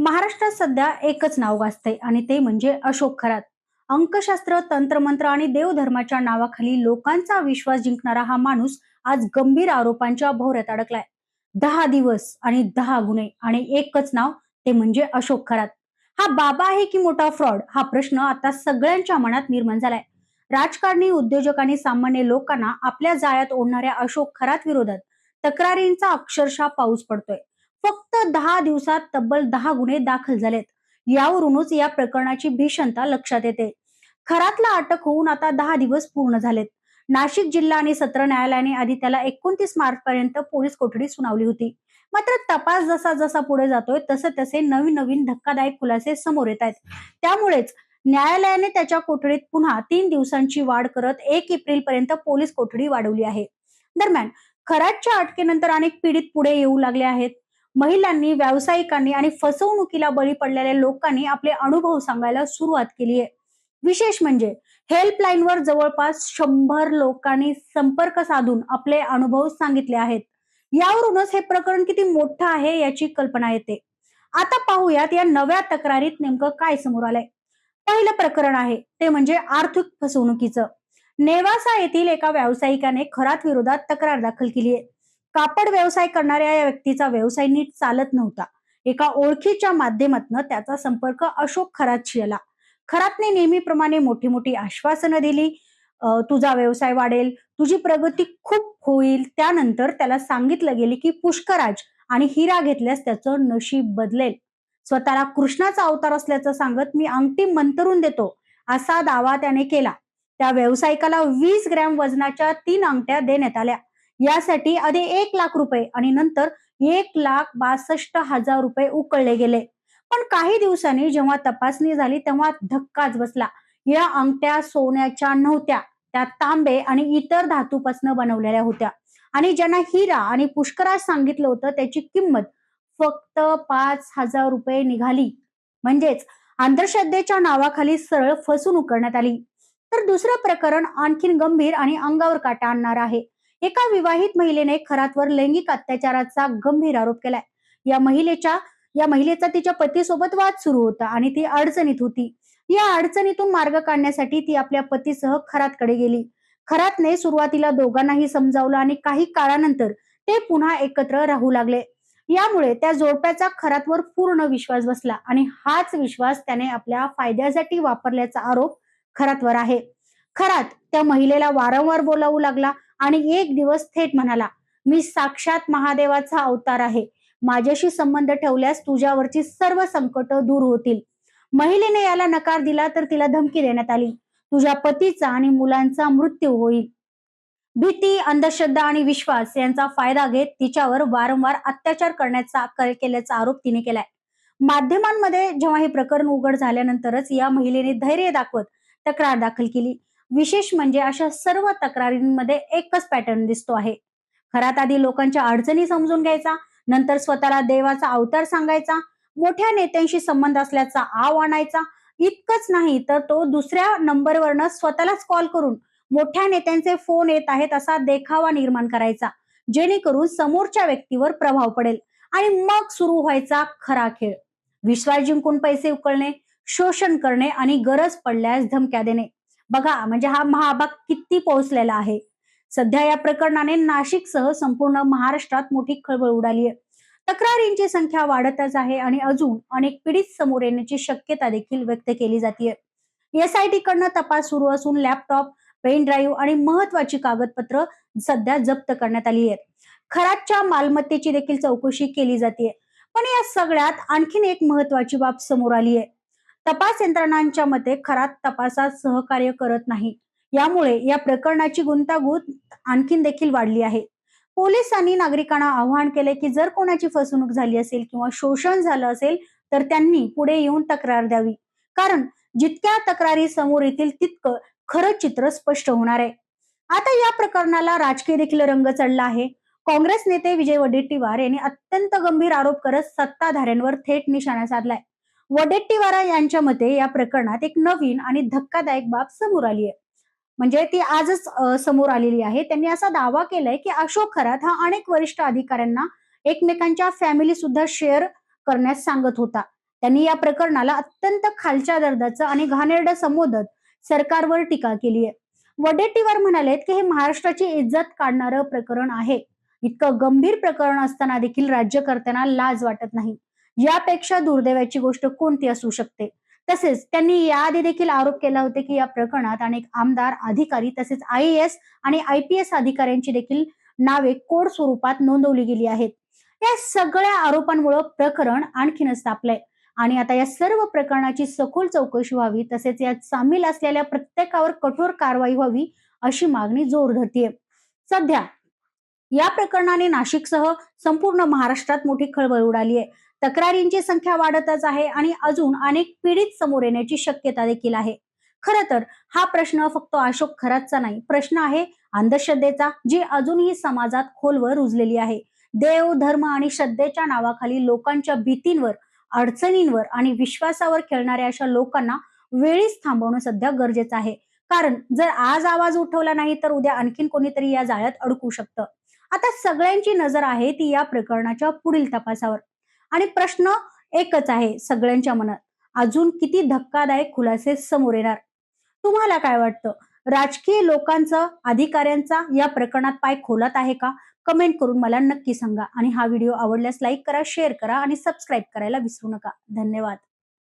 महाराष्ट्रात सध्या एकच नाव गाजतंय आणि ते म्हणजे अशोक खरात. अंकशास्त्र, तंत्रमंत्र आणि देवधर्माच्या नावाखाली लोकांचा विश्वास जिंकणारा हा माणूस आज गंभीर आरोपांच्या भोवऱ्यात अडकलाय. 10 दिवस आणि 10 गुन्हे आणि एकच नाव, ते म्हणजे अशोक खरात. हा बाबा आहे की मोठा फ्रॉड, हा प्रश्न आता सगळ्यांच्या मनात निर्माण झालाय. राजकारणी, उद्योजक आणि सामान्य लोकांना आपल्या जाळ्यात ओढणाऱ्या अशोक खरात विरोधात तक्रारींचा अक्षरशः पाऊस पडतोय. फक्त 10 दिवसात तब्बल 10 गुन्हे दाखल झालेत. यावरूनच या प्रकरणाची भीषणता लक्षात येते. खरातला अटक होऊन आता 10 दिवस पूर्ण झालेत. नाशिक जिल्हा आणि सत्र न्यायालयाने आधी त्याला 29 मार्च पर्यंत पोलीस कोठडी सुनावली होती. मात्र तपास जसा जसा पुढे जातोय तसे तसे नवीन नवीन धक्कादायक खुलासे समोर येत आहेत. त्यामुळेच न्यायालयाने त्याच्या कोठडीत पुन्हा 3 दिवसांची वाढ करत 1 एप्रिल पर्यंत पोलीस कोठडी वाढवली आहे. दरम्यान खरातच्या अटकेनंतर अनेक पीडित पुढे येऊ लागले आहेत. महिलांनी, व्यावसायिकांनी आणि फसवणुकीला बळी पडलेल्या लोकांनी आपले अनुभव सांगायला सुरुवात केली आहे. विशेष म्हणजे हेल्पलाईनवर जवळपास 100 लोकांनी संपर्क साधून आपले अनुभव सांगितले आहेत. यावरूनच हे प्रकरण किती मोठं आहे याची कल्पना येते. आता पाहूयात या नव्या तक्रारीत नेमकं काय समोर आलंय. पहिलं प्रकरण आहे ते म्हणजे आर्थिक फसवणुकीचं. नेवासा येथील एका व्यावसायिकाने खरात विरोधात तक्रार दाखल केली आहे. कापड व्यवसाय करणाऱ्या या व्यक्तीचा व्यवसाय नीट चालत नव्हता. एका ओळखीच्या माध्यमातून त्याचा संपर्क अशोक खरातशी आला. खरातने नेहमीप्रमाणे मोठी मोठी आश्वासनं दिली. तुझा व्यवसाय वाढेल, तुझी प्रगती खूप होईल. त्यानंतर त्याला सांगितलं गेले की पुष्कराज आणि हिरा घेतल्यास त्याचं नशीब बदलेल. स्वतःला कृष्णाचा अवतार असल्याचं सांगत मी अंगठी मंतरून देतो, असा दावा त्याने केला. त्या व्यावसायिकाला 20 ग्रॅम वजनाच्या 3 अंगठ्या देण्यात आल्या. यासाठी आधी 1 लाख रुपये आणि नंतर 1,62,000 रुपये उकळले गेले. पण काही दिवसांनी जेव्हा तपासणी झाली तेव्हा धक्काच बसला. या अंगठ्या सोन्याच्या नव्हत्या, त्या तांबे आणि इतर धातूपासून बनवलेल्या होत्या. आणि ज्यांना हिरा आणि पुष्कराज सांगितलं होतं त्याची किंमत फक्त 5,000 रुपये निघाली. म्हणजेच अंधश्रद्धेच्या नावाखाली सरळ फसवणूक करण्यात आली. तर दुसरं प्रकरण आणखीन गंभीर आणि अंगावर काटा आणणार आहे. एका विवाहित महिलेने खरातवर लैंगिक अत्याचाराचा गंभीर आरोप केलाय. या महिलेच्या या महिलेचा तिच्या पतीसोबत वाद सुरू होता आणि ती अडचणीत होती. या अडचणीतून मार्ग काढण्यासाठी ती आपल्या पतीसह खरातकडे गेली. खरातने सुरुवातीला दोघांनाही समजावलं आणि काही काळानंतर ते पुन्हा एकत्र राहू लागले. यामुळे त्या जोडप्याचा खरातवर पूर्ण विश्वास बसला आणि हाच विश्वास त्याने आपल्या फायद्यासाठी वापरल्याचा आरोप खरातवर आहे. खरात त्या महिलेला वारंवार बोलावू लागला आणि एक दिवस थेट म्हणाला, मी साक्षात महादेवाचा अवतार आहे. माझ्याशी संबंध ठेवल्यास तुझ्यावरची सर्व संकट दूर होतील. महिलेने याला नकार दिला तर तिला धमकी देण्यात आली. तुझ्या पतीचा आणि मुलांचा मृत्यू होईल. भीती, अंधश्रद्धा आणि विश्वास यांचा फायदा घेत तिच्यावर वारंवार अत्याचार केल्याचा आरोप तिने केलाय. माध्यमांमध्ये जेव्हा हे प्रकरण उघड झाल्यानंतरच या महिलेने धैर्य दाखवत तक्रार दाखल केली. विशेष म्हणजे अशा सर्व तक्रारींमध्ये एकच पॅटर्न दिसतो आहे. खरात आधी लोकांच्या अडचणी समजून घ्यायचा, नंतर स्वतःला देवाचा अवतार सांगायचा, मोठ्या नेत्यांशी संबंध असल्याचा आव आणायचा. इतकंच नाही तर तो दुसऱ्या नंबरवरनं स्वतःलाच कॉल करून मोठ्या नेत्यांचे फोन येत आहेत असा देखावा निर्माण करायचा, जेणेकरून समोरच्या व्यक्तीवर प्रभाव पडेल आणि मग सुरू व्हायचा खरा खेळ. विश्वास जिंकून पैसे उकळणे, शोषण करणे आणि गरज पडल्यास धमक्या देणे. बघा म्हणजे हा महाभाग किती पोहोचलेला आहे. सध्या या प्रकरणाने नाशिकसह संपूर्ण महाराष्ट्रात मोठी खळबळ उडाली आहे. तक्रारींची संख्या वाढतच आहे आणि अजून अनेक पीडित समोर येण्याची शक्यता देखील व्यक्त केली जाते. एसआयटी कडनं तपास सुरू असून लॅपटॉप, पेन ड्राईव्ह आणि महत्वाची कागदपत्र सध्या जप्त करण्यात आली आहेत. खरातच्या मालमत्तेची देखील चौकशी केली जाते. पण या सगळ्यात आणखीन एक महत्वाची बाब समोर आली आहे. तपास यंत्रणांच्या मते खरात तपासात सहकार्य करत नाही. यामुळे या प्रकरणाची गुंतागुंत आणखीन देखील वाढली आहे. पोलिसांनी नागरिकांना आवाहन केले की जर कोणाची फसवणूक झाली असेल किंवा शोषण झालं असेल तर त्यांनी पुढे येऊन तक्रार द्यावी. कारण जितक्या तक्रारी समोर येतील तितकं खरं चित्र स्पष्ट होणार आहे. आता या प्रकरणाला राजकीय देखील रंग चढला आहे. काँग्रेस नेते विजय वडेट्टीवार यांनी अत्यंत गंभीर आरोप करत सत्ताधाऱ्यांवर थेट निशाणा साधलाय. वडेट्टीवार यांच्या मते या प्रकरणात एक नवीन आणि धक्कादायक बाब समोर आली आहे. म्हणजे ती आजच समोर आलेली आहे. त्यांनी असा दावा केलाय की अशोक खरात हा अनेक वरिष्ठ अधिकाऱ्यांना एकमेकांच्या फॅमिली सुद्धा शेअर करण्यास सांगत होता. त्यांनी या प्रकरणाला अत्यंत खालच्या दर्जाचं आणि घाणेरडं संबोधत सरकारवर टीका केली आहे. वडेट्टीवार म्हणालेत की हे महाराष्ट्राची इज्जत काढणारं प्रकरण आहे. इतकं गंभीर प्रकरण असताना देखील राज्यकर्त्यांना लाज वाटत नाही. यापेक्षा दुर्दैवाची गोष्ट कोणती असू शकते. तसेच त्यांनी याआधी देखील आरोप केला होते की या प्रकरणात अनेक आमदार, अधिकारी तसेच IAS आणि IPS अधिकाऱ्यांची देखील नावे कोड स्वरूपात नोंदवली गेली आहेत. या सगळ्या आरोपांमुळे प्रकरण आणखीनच तापलंय आणि आता या सर्व प्रकरणाची सखोल चौकशी व्हावी तसेच यात सामील असलेल्या प्रत्येकावर कठोर कारवाई व्हावी अशी मागणी जोर धरतीये. सध्या या प्रकरणाने नाशिकसह संपूर्ण महाराष्ट्रात मोठी खळबळ उडाली आहे. तक्रारींची संख्या वाढतच आहे आणि अजून अनेक पीडित समोर येण्याची शक्यता देखील आहे. खरं तर हा प्रश्न फक्त अशोक खरातचा नाही, प्रश्न आहे अंधश्रद्धेचा, जी अजूनही समाजात खोलवर रुजलेली आहे. देव, धर्म आणि श्रद्धेच्या नावाखाली लोकांच्या भीतींवर, अडचणींवर आणि विश्वासावर खेळणाऱ्या अशा लोकांना वेळीच थांबवणं सध्या गरजेचं आहे. कारण जर आज आवाज उठवला नाही तर उद्या आणखीन कोणीतरी या जाळ्यात अडकू शकतं. आता सगळ्यांची नजर आहे ती या प्रकरणाच्या पुढील तपासावर आणि प्रश्न एकच आहे सगळ्यांच्या मनात, अजून किती धक्कादायक खुलासे समोर येणार? तुम्हाला काय वाटतं? राजकीय लोकांचा, अधिकाऱ्यांचा या प्रकरणात पाय खोलात आहे का? कमेंट करून मला नक्की सांगा आणि हा व्हिडिओ आवडल्यास लाईक करा, शेअर करा आणि सबस्क्राईब करायला विसरू नका. धन्यवाद.